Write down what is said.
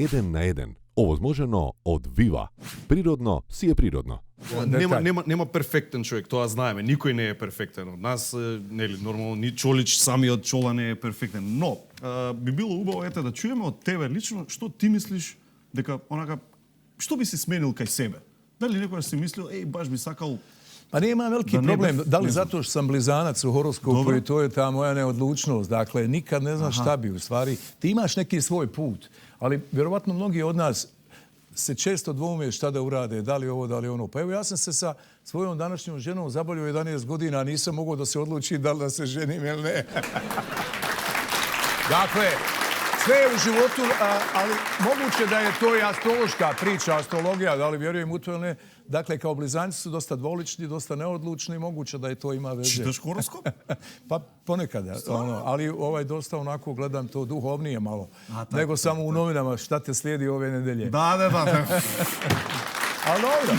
1 na 1. Овозможено од Вива. Природно си е природно. Нема перфектен човек, тоа знаеме. Никој не е перфектен од нас, нели, нормално ни Чолич самиот Чола не е перфектен, но би било убаво да чуеме од тебе лично што ти мислиш дека онака што би си сменил кај себе. Дали некој си мислил баш би сакал. Pa nije ima veliki problem, da li zato što sam blizanac u horoskopu i to je ta moja neodlučnost. Dakle, nikad ne znam šta bi u stvari. Ti imaš neki svoj put, ali vjerovatno mnogi od nas se često dvoume šta da urade, da li ovo, da li ono. Pa evo ja sam se sa svojom današnjom ženom zabavljao 11 godina, a nisam mogao da se odlučim da li da se ženim ili ne. Dakle, sve je u životu, ali moguće da je to i astrološka priča, astrologija, da li vjerujem u to ili ne. Dakle, kao blizanci su dosta dvolični, dosta neodlučni, moguće da je to ima veze. Čitaš horoskop? Pa ponekada, ali dosta onako gledam to duhovnije malo, nego samo u novinama šta te slijedi ove nedelje. Da. Ali dobro.